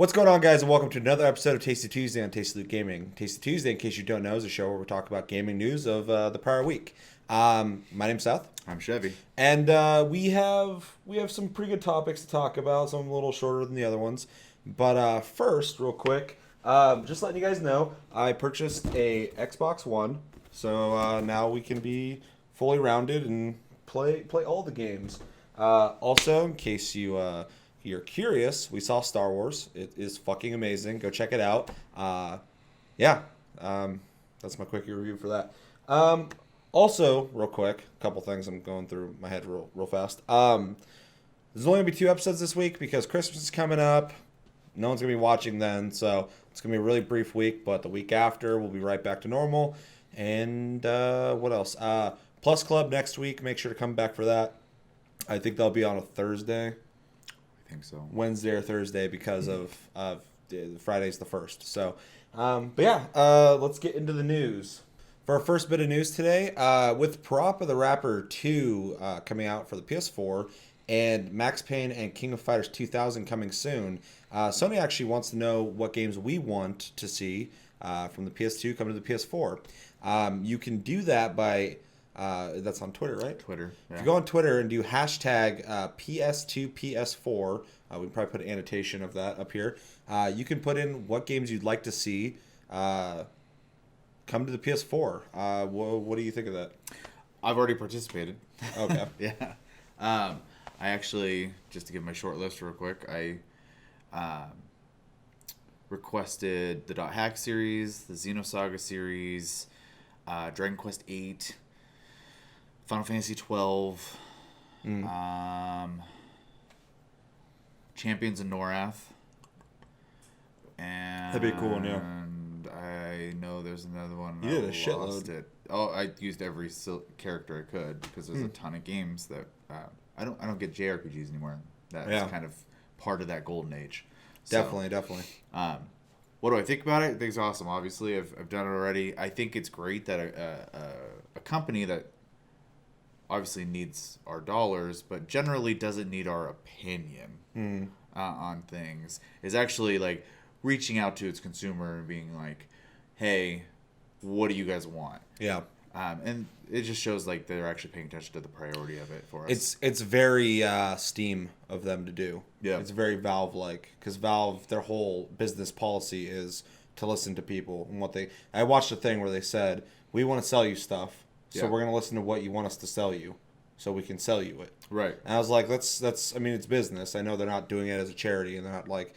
What's going on, guys, and welcome to another episode of Tasty Tuesday on Tasty Loot Gaming. Tasty Tuesday, in case you don't know, is a show where we talk about gaming news of the prior week. My name's Seth. I'm Chevy. And we have some pretty good topics to talk about, some a little shorter than the other ones. But first, real quick, just letting you guys know, I purchased a Xbox One, so now we can be fully rounded and play all the games. Also, in case you're curious, we saw Star Wars. It is fucking amazing. Go check it out. That's my quick review for that. Also, real quick, a couple things I'm going through my head real fast. There's only going to be 2 episodes this week because Christmas is coming up. No one's going to be watching then, so it's going to be a really brief week, but the week after, we'll be right back to normal. And what else? Plus Club next week. Make sure to come back for that. I think they'll be on a Thursday. I think so. Wednesday or Thursday because of Friday's the 1st. So, let's get into the news. For our first bit of news today, with Parappa the Rapper 2 coming out for the PS4 and Max Payne and King of Fighters 2000 coming soon, Sony actually wants to know what games we want to see from the PS2 coming to the PS4. You can do that by... that's on Twitter, right? Twitter. Yeah. If you go on Twitter and do hashtag PS2, PS4, we can probably put an annotation of that up here. You can put in what games you'd like to see come to the PS4. What do you think of that? I've already participated. Okay. Yeah. I actually, just to give my short list real quick, I requested the .hack series, the Xenosaga series, Dragon Quest 8, Final Fantasy 12, Champions of Norath, and That'd be a cool one, yeah. I know there's another one. You did a shitload. I used every character I could because there's a ton of games that I don't get JRPGs anymore. That's kind of part of that golden age. Definitely. What do I think about it? I think it's awesome. Obviously, I've done it already. I think it's great that a company that obviously needs our dollars, but generally doesn't need our opinion on things, is actually like reaching out to its consumer and being like, "Hey, what do you guys want?" Yeah. And it just shows like they're actually paying attention to the priority of it for us. It's very Steam of them to do. Yeah. It's very Valve-like because Valve, their whole business policy is to listen to people and what they... I watched a thing where they said, we want to sell you stuff, so we're going to listen to what you want us to sell you so we can sell you it. Right. And I was like, that's I mean, it's business. I know they're not doing it as a charity and they're not like...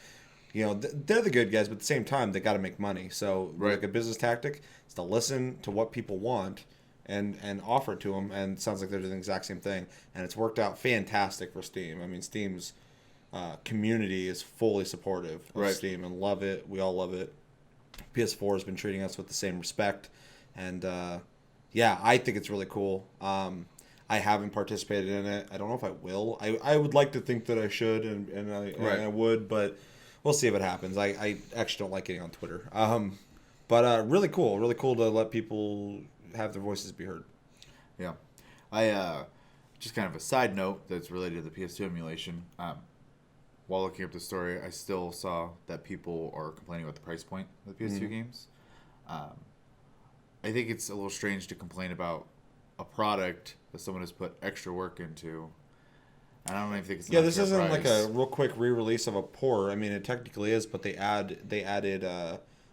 they're the good guys, but at the same time, they got to make money. So, like a business tactic is to listen to what people want and offer it to them. And it sounds like they're doing the exact same thing. And it's worked out fantastic for Steam. I mean, Steam's community is fully supportive of Steam and love it. We all love it. PS4 has been treating us with the same respect. And, I think it's really cool. I haven't participated in it. I don't know if I will. I would like to think that I should, and I would, but... We'll see if it happens. I actually don't like getting on Twitter. But really cool to let people have their voices be heard. Yeah. I just kind of a side note that's related to the PS2 emulation. While looking up the story, I still saw that people are complaining about the price point of the PS2 games. I think it's a little strange to complain about a product that someone has put extra work into. I don't even think it's this isn't like a real quick re-release of a port. I mean, it technically is, but they added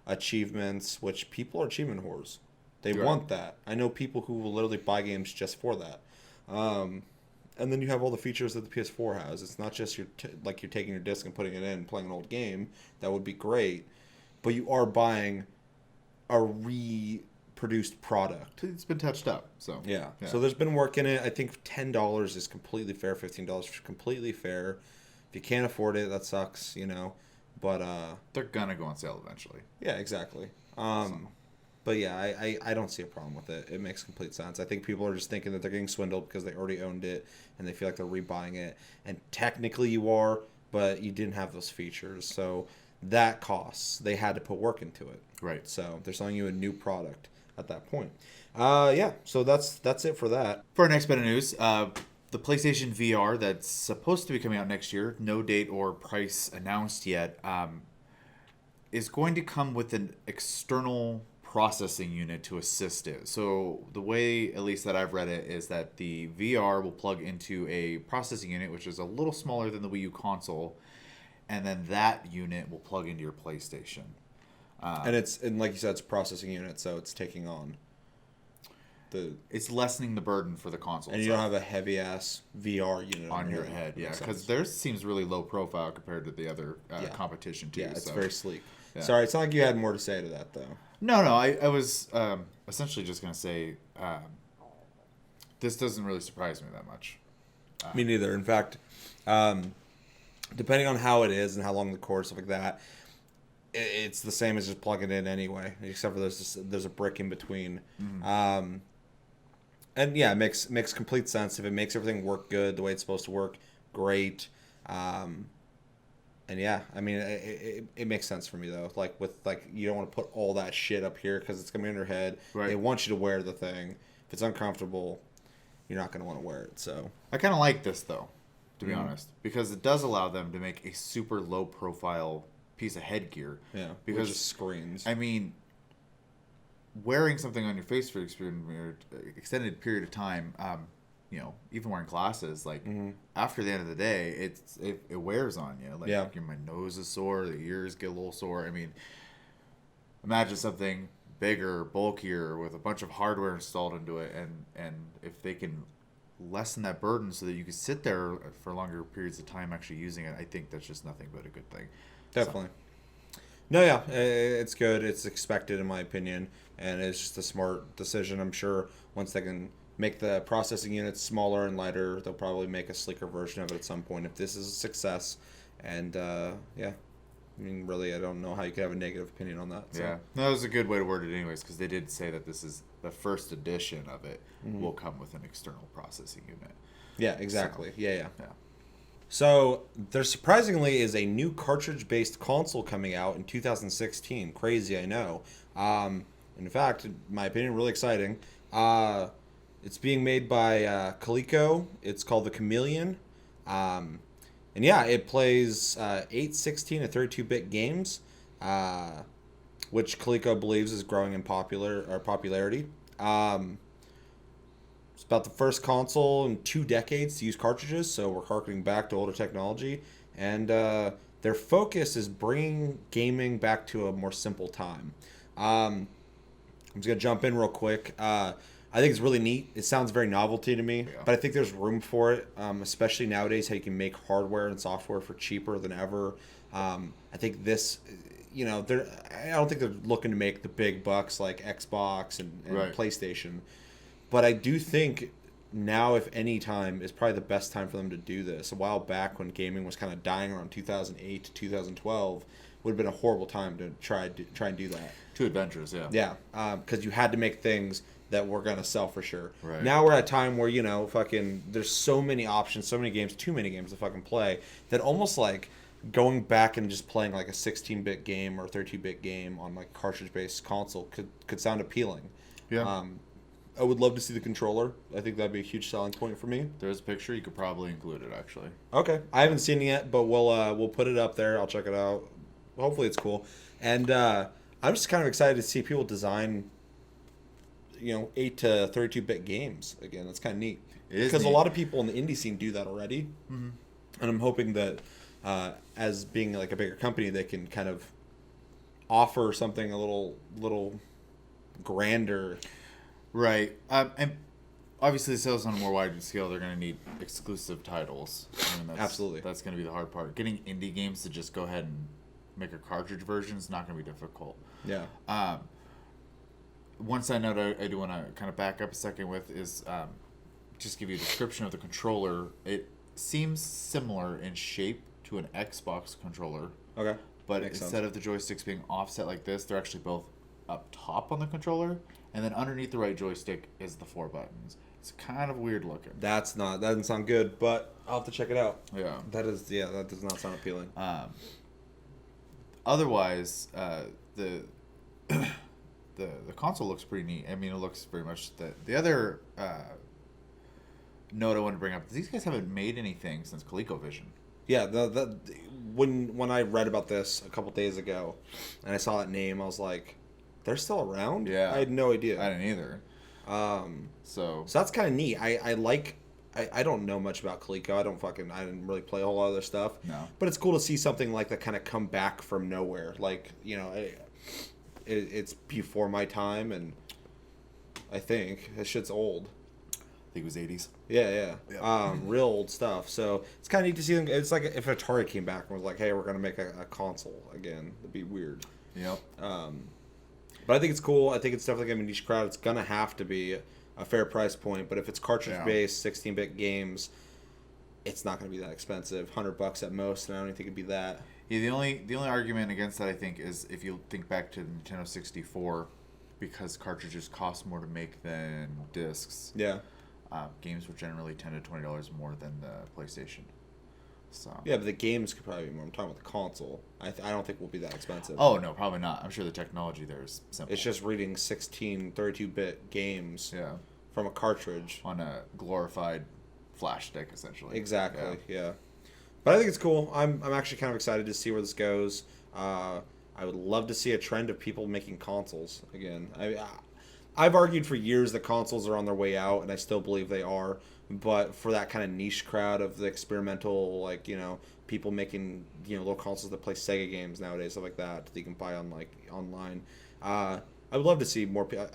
achievements, which people are achievement whores. They want that. I know people who will literally buy games just for that. And then you have all the features that the PS4 has. It's not just you're taking your disc and putting it in and playing an old game. That would be great, but you are buying a produced product. It's been touched up, so yeah. So there's been work in it. I think $10 is completely fair. $15 is completely fair. If you can't afford it, that sucks, But they're gonna go on sale eventually. Yeah, exactly. But yeah, I don't see a problem with it. It makes complete sense. I think people are just thinking that they're getting swindled because they already owned it and they feel like they're rebuying it. And technically you are, but you didn't have those features, so that costs. They had to put work into it. Right. So they're selling you a new product at that point. So that's it for that. For our next bit of news, the PlayStation VR that's supposed to be coming out next year, no date or price announced yet. is going to come with an external processing unit to assist it. So the way, at least that I've read it, is that the VR will plug into a processing unit, which is a little smaller than the Wii U console, and then that unit will plug into your PlayStation. And like you said, it's a processing unit, so it's taking on it's lessening the burden for the console. And you don't have a heavy ass VR unit on your head, yeah, because theirs seems really low profile compared to the other competition too. Yeah, it's very sleek. Yeah. Sorry, it's not like you had more to say to that though. No, I was essentially just gonna say this doesn't really surprise me that much. Me neither. In fact, depending on how it is and how long the cord, stuff like that, it's the same as just plugging it in anyway, except for there's a brick in between. Mm-hmm. And yeah, it makes complete sense. If it makes everything work good the way it's supposed to work, great. And yeah, I mean, it makes sense for me though. Like you don't want to put all that shit up here because it's gonna be in your head. Right. They want you to wear the thing. If it's uncomfortable, you're not gonna want to wear it. So I kind of like this though, to be honest, because it does allow them to make a super low profile piece of headgear. Yeah, because just screens. I mean, wearing something on your face for an extended period of time, even wearing glasses, like after the end of the day, it wears on you. Like my nose is sore, the ears get a little sore. I mean, imagine something bigger, bulkier, with a bunch of hardware installed into it, and if they can lessen that burden so that you can sit there for longer periods of time actually using it, I think that's just nothing but a good thing. Definitely. So. No, yeah, it's good. It's expected, in my opinion, and it's just a smart decision. I'm sure once they can make the processing units smaller and lighter, they'll probably make a sleeker version of it at some point if this is a success. And yeah, I mean, really, I don't know how you could have a negative opinion on that. So. Yeah, no, that was a good way to word it, anyways, because they did say that this is the first edition of it will come with an external processing unit. Yeah, exactly. So, yeah. Yeah. So there surprisingly is a new cartridge-based console coming out in 2016. Crazy, I know. In fact, in my opinion, really exciting. It's being made by Coleco. It's called the Chameleon. And yeah, it plays 8, 16, and 32-bit games, which Coleco believes is growing in popularity. It's about the first console in 2 decades to use cartridges, so we're harkening back to older technology. And their focus is bringing gaming back to a more simple time. I'm just going to jump in real quick. I think it's really neat. It sounds very novelty to me, but I think there's room for it, especially nowadays how you can make hardware and software for cheaper than ever. I think this, I don't think they're looking to make the big bucks like Xbox and PlayStation. But I do think now, if any time, is probably the best time for them to do this. A while back when gaming was kind of dying around 2008 to 2012, would have been a horrible time to try and do that. Too adventurous, yeah. Yeah, because you had to make things that were going to sell for sure. Right. Now we're at a time where, there's so many options, so many games, too many games to fucking play, that almost like going back and just playing like a 16-bit game or 32-bit game on like a cartridge-based console could sound appealing. Yeah. I would love to see the controller. I think that'd be a huge selling point for me. There's a picture. You could probably include it, actually. Okay. I haven't seen it yet, but we'll put it up there. I'll check it out. Hopefully it's cool. And I'm just kind of excited to see people design, 8 to 32-bit games again. That's kind of neat. It is because neat. A lot of people in the indie scene do that already. Mm-hmm. And I'm hoping that as being like a bigger company, they can kind of offer something a little grander. Right. And obviously, sales on a more wide scale, they're going to need exclusive titles. Absolutely. That's going to be the hard part. Getting indie games to just go ahead and make a cartridge version is not going to be difficult. Yeah. One side note I do want to kind of back up a second with is just give you a description of the controller. It seems similar in shape to an Xbox controller. Okay. But Makes instead sense. of the joysticks being offset like this, they're actually both up top on the controller. And then underneath the right joystick is the 4 buttons. It's kind of weird looking. That doesn't sound good, but I'll have to check it out. Yeah. That does not sound appealing. Otherwise, the console looks pretty neat. I mean, it looks very much the other note I want to bring up. These guys haven't made anything since ColecoVision. Yeah, when I read about this a couple days ago, and I saw that name, I was like, they're still around? Yeah. I had no idea. I didn't either. So that's kind of neat. I don't know much about Coleco. I didn't really play a whole lot of their stuff. No. But it's cool to see something like that kind of come back from nowhere. Like, it's before my time, and I think that shit's old. I think it was 80s. Yeah. Yep. Real old stuff. So it's kind of neat to see them. It's like if Atari came back and was like, hey, we're going to make a console again. It'd be weird. Yep. But I think it's cool. I think it's definitely going to be a niche crowd. It's going to have to be a fair price point. But if it's cartridge-based, 16-bit games, it's not going to be that expensive. $100 at most, and I don't even think it'd be that. Yeah, the only argument against that, I think, is if you think back to the Nintendo 64, because cartridges cost more to make than discs. Yeah. Games were generally $10 to $20 more than the PlayStation. So. Yeah, but the games could probably be more. I'm talking about the console. I don't think it will be that expensive. Oh, no, probably not. I'm sure the technology there is simple. It's just reading 32-bit games from a cartridge. On a glorified flash stick, essentially. Exactly, yeah. But I think it's cool. I'm actually kind of excited to see where this goes. I would love to see a trend of people making consoles again. I've argued for years that consoles are on their way out, and I still believe they are. But for that kind of niche crowd of the experimental, people making, little consoles that play Sega games nowadays, stuff like that you can buy on, online. I would love to see more people.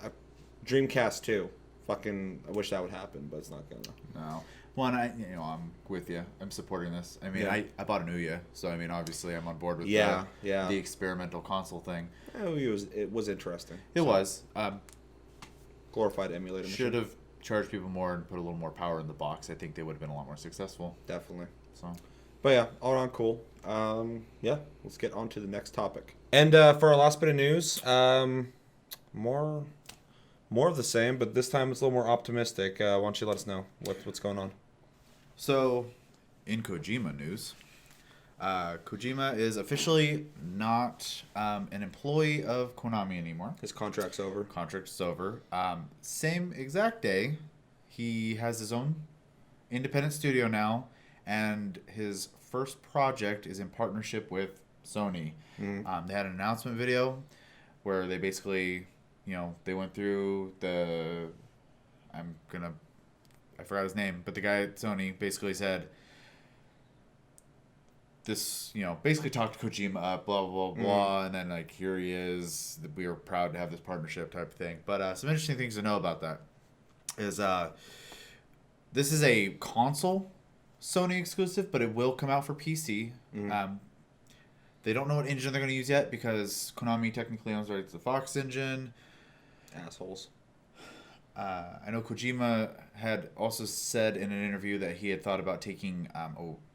Dreamcast, too. Fucking, I wish that would happen, but it's not gonna. No. One, I'm with you. I'm supporting this. I mean, I bought a Ouya, so I mean, obviously, I'm on board with the experimental console thing. It was interesting. It was. Glorified emulator. Should have charged people more and put a little more power in the box. I think they would have been a lot more successful. Definitely. So. But yeah, all around cool. Let's get on to the next topic. And for our last bit of news, more of the same, but this time it's a little more optimistic. Why don't you let us know what's going on? So, in Kojima news, Kojima is officially not an employee of Konami anymore. His contract's over. Contract's over. Same exact day, he has his own independent studio now, and his first project is in partnership with Sony. They had an announcement video where they basically, they went through I forgot his name, but the guy at Sony basically said this, basically talked Kojima up, blah, blah, blah, blah, and then, here he is, we are proud to have this partnership type of thing. But some interesting things to know about that is this is a console Sony exclusive, but it will come out for PC. They don't know what engine they're going to use yet because Konami technically owns rights to the Fox engine. Assholes. I know Kojima had also said in an interview that he had thought about taking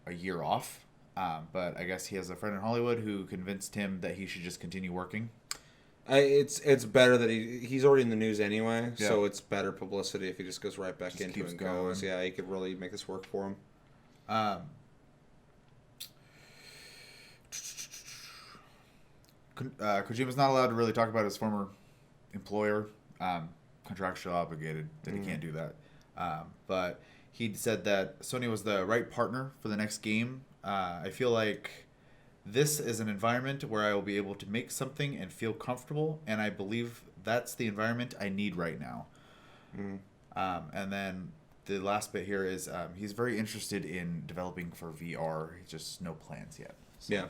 a year off, but I guess he has a friend in Hollywood who convinced him that he should just continue working. It's better that he's already in the news anyway, so it's better publicity if he just goes right back into it and goes. Yeah, he could really make this work for him. Kojima's not allowed to really talk about his former employer, contractually obligated that he can't do that. But he said that Sony was the right partner for the next game. I feel like this is an environment where I will be able to make something and feel comfortable, and I believe that's the environment I need right now. And then the last bit here is he's very interested in developing for VR. He's just no plans yet. So. Yeah.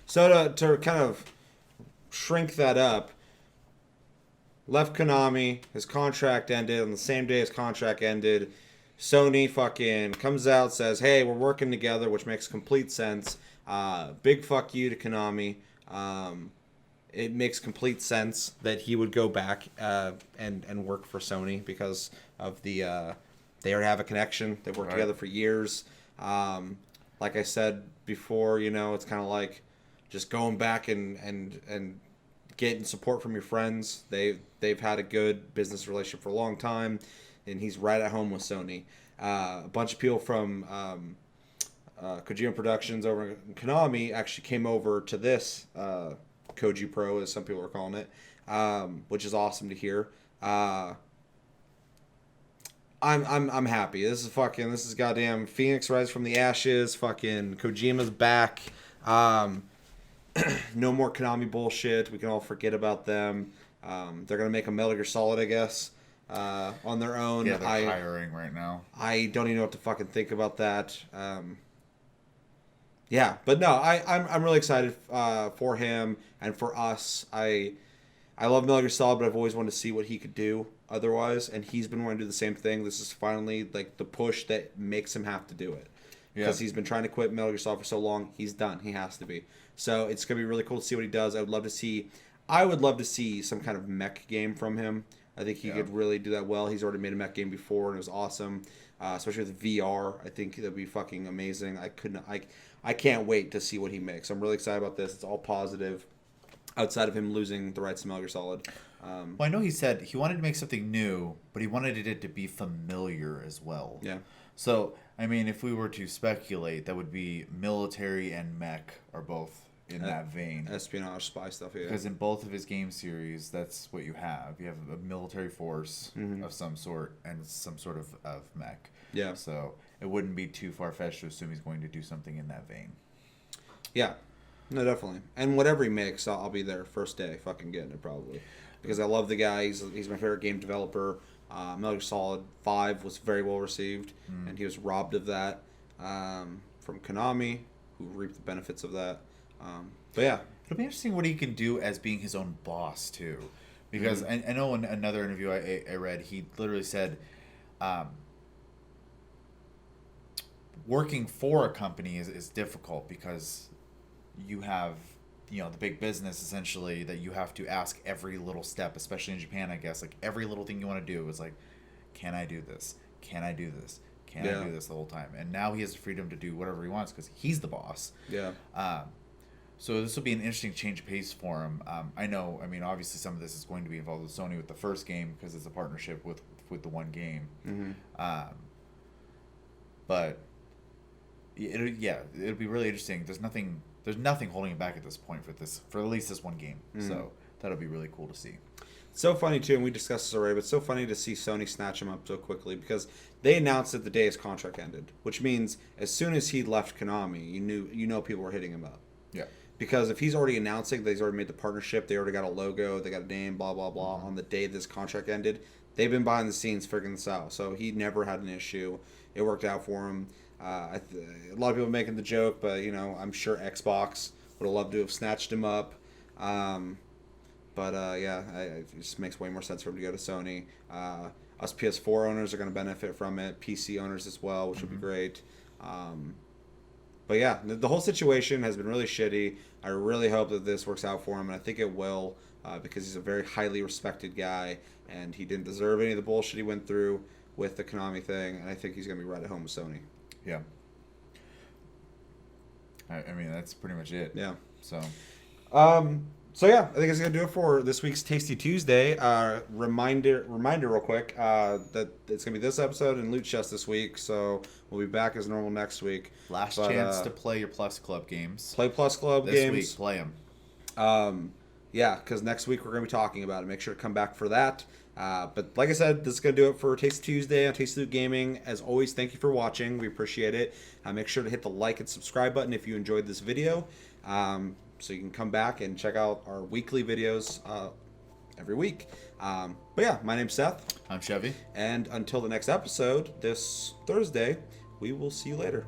So to kind of shrink that up, left Konami, his contract ended on the same day his contract ended. Sony fucking comes out, says, hey, we're working together, which makes complete sense. Big fuck you to Konami. It makes complete sense that he would go back and work for Sony because of the they already have a connection. They've worked together for years. Like I said before, it's kind of like just going back and getting support from your friends. They've had a good business relationship for a long time, and he's right at home with Sony. A bunch of people from Kojima Productions over in Konami actually came over to this Koji Pro, as some people are calling it, which is awesome to hear. I'm happy. This is goddamn Phoenix Rise from the ashes. Fucking Kojima's back. No more Konami bullshit. We can all forget about them. They're gonna make a Metal Gear Solid, I guess, on their own. Yeah, they're hiring right now. I don't even know what to fucking think about that. Yeah, but no, I'm really excited for him and for us. I love Metal Gear Solid, but I've always wanted to see what he could do otherwise, and he's been wanting to do the same thing. This is finally like the push that makes him have to do it. Because he's been trying to quit Metal Gear Solid for so long. He's done. He has to be. So it's gonna be really cool to see what he does. I would love to see some kind of mech game from him. I think he could really do that well. He's already made a mech game before, and it was awesome. Especially with VR, I think that'd be fucking amazing. I can't wait to see what he makes. I'm really excited about this. It's all positive. Outside of him losing the rights to Metal Gear Solid. Well, I know he said he wanted to make something new, but he wanted it to be familiar as well. Yeah. So, I mean, if we were to speculate, that would be military and mech are both in that vein. Espionage, spy stuff, yeah. Because in both of his game series, that's what you have. You have a military force of some sort and some sort of mech. Yeah. So it wouldn't be too far-fetched to assume he's going to do something in that vein. Yeah. No, definitely. And whatever he makes, I'll be there first day fucking getting it probably. Because I love the guy. He's my favorite game developer. Metal Gear Solid 5 was very well received, and he was robbed of that from Konami, who reaped the benefits of that. But yeah. It'll be interesting what he can do as being his own boss, too. Because I know in another interview I read, he literally said, working for a company is difficult because you have, the big business essentially that you have to ask every little step, especially in Japan, I guess. Like every little thing you want to do is like, can I do this? Can I do this? Can I do this the whole time? And now he has the freedom to do whatever he wants because he's the boss. Yeah. So this will be an interesting change of pace for him. I know, obviously some of this is going to be involved with Sony with the first game because it's a partnership with the one game. Mm-hmm. But it'll be really interesting. There's nothing holding him back at this point for at least this one game. Mm-hmm. So that'll be really cool to see. So funny too, and we discussed this already, but so funny to see Sony snatch him up so quickly because they announced that the day his contract ended, which means as soon as he left Konami, you know people were hitting him up. Yeah. Because if he's already announcing that he's already made the partnership, they already got a logo, they got a name, blah blah blah, on the day this contract ended, they've been behind the scenes figuring this out. So he never had an issue. It worked out for him. A lot of people making the joke, but I'm sure Xbox would have loved to have snatched him up. It just makes way more sense for him to go to Sony. Us PS4 owners are going to benefit from it. PC owners as well, which would be great. But yeah, the whole situation has been really shitty. I really hope that this works out for him, and I think it will, because he's a very highly respected guy, and he didn't deserve any of the bullshit he went through with the Konami thing, and I think he's going to be right at home with Sony. Yeah. That's pretty much it. Yeah. So yeah, I think it's going to do it for this week's Tasty Tuesday. Reminder real quick, that it's going to be this episode and Loot Chest this week, so we'll be back as normal next week. Last chance to play your Plus Club games. Play Plus Club this games. This week, play them. Yeah, because next week we're going to be talking about it. Make sure to come back for that. But like I said, this is going to do it for Tasty Tuesday on Tasty Loot Gaming. As always, thank you for watching. We appreciate it. Make sure to hit the like and subscribe button if you enjoyed this video. So you can come back and check out our weekly videos every week. But yeah, my name's Seth. I'm Chevy. And until the next episode, this Thursday, we will see you later.